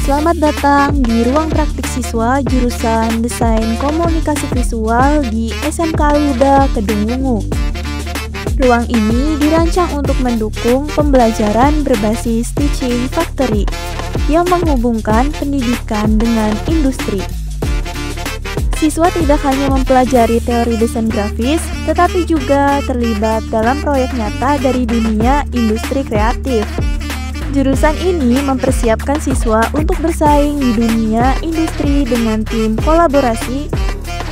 Selamat datang di ruang praktik siswa jurusan Desain Komunikasi Visual di SMK Al-Huda Kedung Wungu. Ruang ini dirancang untuk mendukung pembelajaran berbasis Teaching Factory yang menghubungkan pendidikan dengan industri. Siswa tidak hanya mempelajari teori desain grafis, tetapi juga terlibat dalam proyek nyata dari dunia industri kreatif. Jurusan ini mempersiapkan siswa untuk bersaing di dunia industri dengan tim kolaborasi,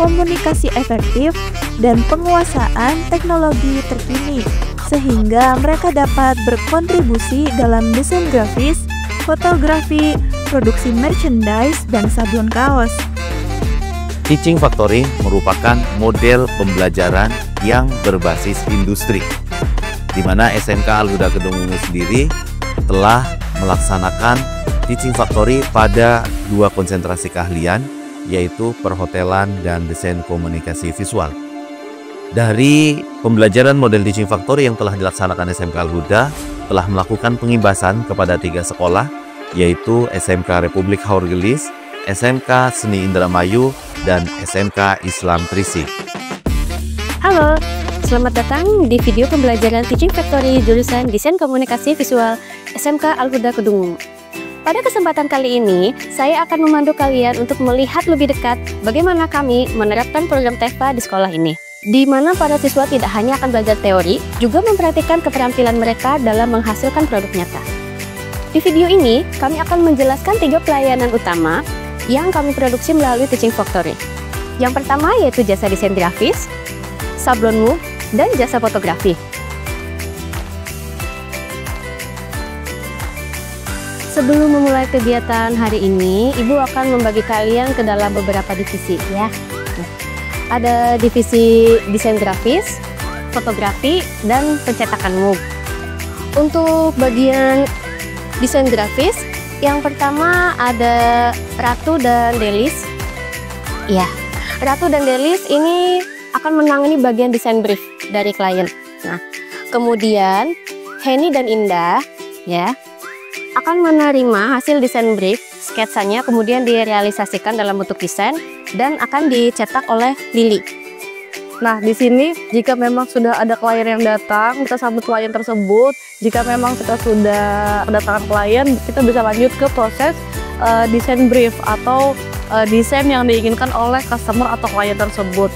komunikasi efektif, dan penguasaan teknologi terkini, sehingga mereka dapat berkontribusi dalam desain grafis, fotografi, produksi merchandise, dan sablon kaos. Teaching Factory merupakan model pembelajaran yang berbasis industri, di mana SMK Al-Huda Kedung Wungu sendiri telah melaksanakan Teaching Factory pada 2 konsentrasi keahlian, yaitu perhotelan dan desain komunikasi visual. Dari pembelajaran model Teaching Factory yang telah dilaksanakan SMK Al-Huda, telah melakukan pengibasan kepada 3 sekolah, yaitu SMK Republik Haurgelis, SMK Seni Indramayu, dan SMK Islam Trisi. Halo, selamat datang di video pembelajaran Teaching Factory jurusan Desain Komunikasi Visual SMK Al-Huda Kedung Wungu. Pada kesempatan kali ini, saya akan memandu kalian untuk melihat lebih dekat bagaimana kami menerapkan program TEFA di sekolah ini, di mana para siswa tidak hanya akan belajar teori, juga memperhatikan keterampilan mereka dalam menghasilkan produk nyata. Di video ini, kami akan menjelaskan 3 pelayanan utama yang kami produksi melalui Teaching Factory. Yang pertama yaitu jasa desain grafis, sablon move, dan jasa fotografi. Sebelum memulai kegiatan hari ini, Ibu akan membagi kalian ke dalam beberapa divisi ya. Ada divisi desain grafis, fotografi, dan pencetakan move. Untuk bagian desain grafis, yang pertama ada Ratu dan Delis. Ya, Ratu dan Delis ini akan menangani bagian desain brief dari klien. Nah, kemudian Henny dan Indah ya akan menerima hasil desain brief, sketsanya kemudian direalisasikan dalam bentuk desain dan akan dicetak oleh Lili. Nah, di sini jika memang sudah ada klien yang datang, kita sambut klien tersebut. Jika memang kita sudah kedatangan klien, kita bisa lanjut ke proses desain brief atau desain yang diinginkan oleh customer atau klien tersebut.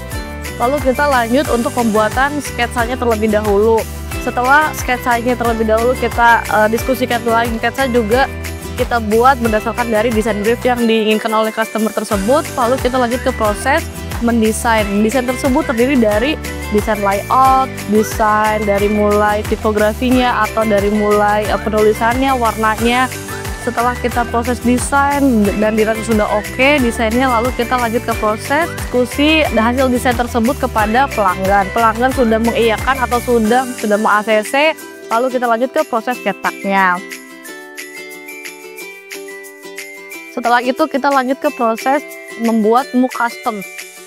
Lalu kita lanjut untuk pembuatan sketsanya terlebih dahulu. Setelah sketsanya terlebih dahulu kita diskusikan lagi, sketsa juga kita buat berdasarkan dari desain brief yang diinginkan oleh customer tersebut. Lalu kita lanjut ke proses mendesain. Desain tersebut terdiri dari desain layout, desain dari mulai tipografinya atau dari mulai penulisannya, warnanya. Setelah kita proses desain dan dirasa sudah oke desainnya, lalu kita lanjut ke proses diskusi hasil desain tersebut kepada pelanggan. Pelanggan sudah mengiyakan atau sudah meng-ACC, lalu kita lanjut ke proses cetaknya. Setelah itu kita lanjut ke proses membuat MOOC custom.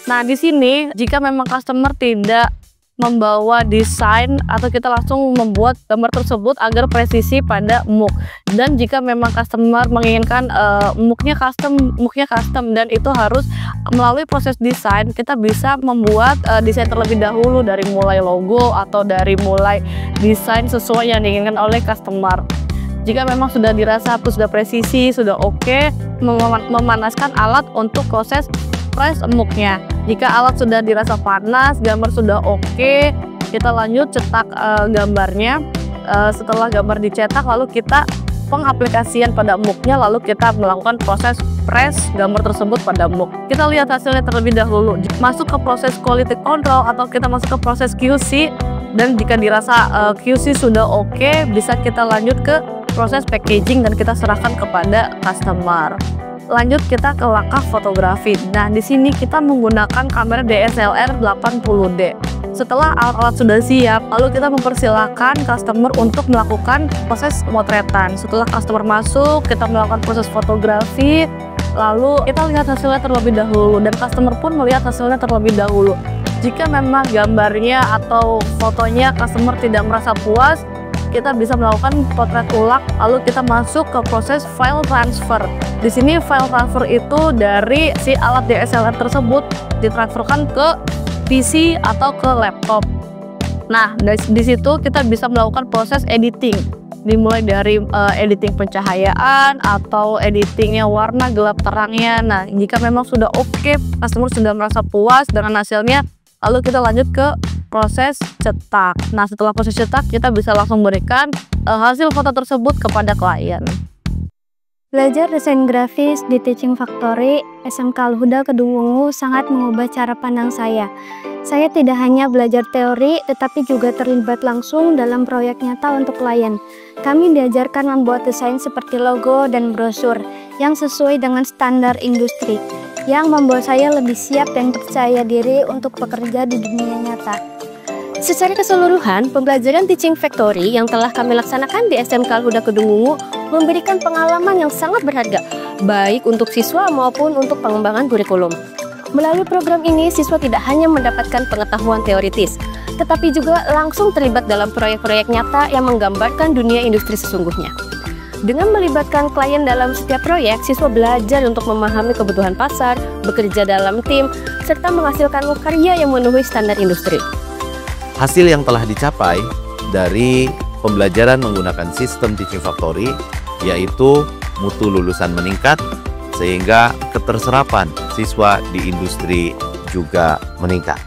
Nah, di sini jika memang customer tidak membawa desain atau kita langsung membuat gambar tersebut agar presisi pada MOOC. Dan jika memang customer menginginkan MOOC-nya custom dan itu harus melalui proses desain, kita bisa membuat desain terlebih dahulu dari mulai logo atau dari mulai desain sesuai yang diinginkan oleh customer. Jika memang sudah dirasa sudah presisi, sudah oke, memanaskan alat untuk proses press MOOC-nya. Jika alat sudah dirasa panas, gambar sudah oke, kita lanjut cetak gambarnya. Setelah gambar dicetak, lalu kita pengaplikasian pada MOOC-nya, lalu kita melakukan proses press gambar tersebut pada MOOC. Kita lihat hasilnya terlebih dahulu, masuk ke proses quality control atau kita masuk ke proses QC, dan jika dirasa QC sudah oke, bisa kita lanjut ke proses packaging dan kita serahkan kepada customer. Lanjut kita ke langkah fotografi. Nah, di sini kita menggunakan kamera DSLR 80D. Setelah alat-alat sudah siap, lalu kita mempersilahkan customer untuk melakukan proses pemotretan. Setelah customer masuk, kita melakukan proses fotografi, lalu kita lihat hasilnya terlebih dahulu dan customer pun melihat hasilnya terlebih dahulu. Jika memang gambarnya atau fotonya customer tidak merasa puas, kita bisa melakukan potret ulang, lalu kita masuk ke proses file transfer. Di sini file transfer itu dari si alat DSLR tersebut ditransferkan ke PC atau ke laptop. Nah, di situ kita bisa melakukan proses editing, dimulai dari editing pencahayaan atau editingnya warna gelap terangnya. Nah, jika memang sudah oke, customer sudah merasa puas dengan hasilnya, lalu kita lanjut ke proses cetak. Nah, setelah proses cetak, kita bisa langsung berikan hasil foto tersebut kepada klien. Belajar desain grafis di Teaching Factory SMK Al-Huda Kedungwungu sangat mengubah cara pandang saya. Saya tidak hanya belajar teori, tetapi juga terlibat langsung dalam proyek nyata untuk klien. Kami diajarkan membuat desain seperti logo dan brosur yang sesuai dengan standar industri, yang membuat saya lebih siap dan percaya diri untuk bekerja di dunia nyata. Secara keseluruhan, pembelajaran Teaching Factory yang telah kami laksanakan di SMK Al-Huda Kedungwungu memberikan pengalaman yang sangat berharga, baik untuk siswa maupun untuk pengembangan kurikulum. Melalui program ini, siswa tidak hanya mendapatkan pengetahuan teoritis, tetapi juga langsung terlibat dalam proyek-proyek nyata yang menggambarkan dunia industri sesungguhnya. Dengan melibatkan klien dalam setiap proyek, siswa belajar untuk memahami kebutuhan pasar, bekerja dalam tim, serta menghasilkan karya yang memenuhi standar industri. Hasil yang telah dicapai dari pembelajaran menggunakan sistem Teaching Factory yaitu mutu lulusan meningkat sehingga keterserapan siswa di industri juga meningkat.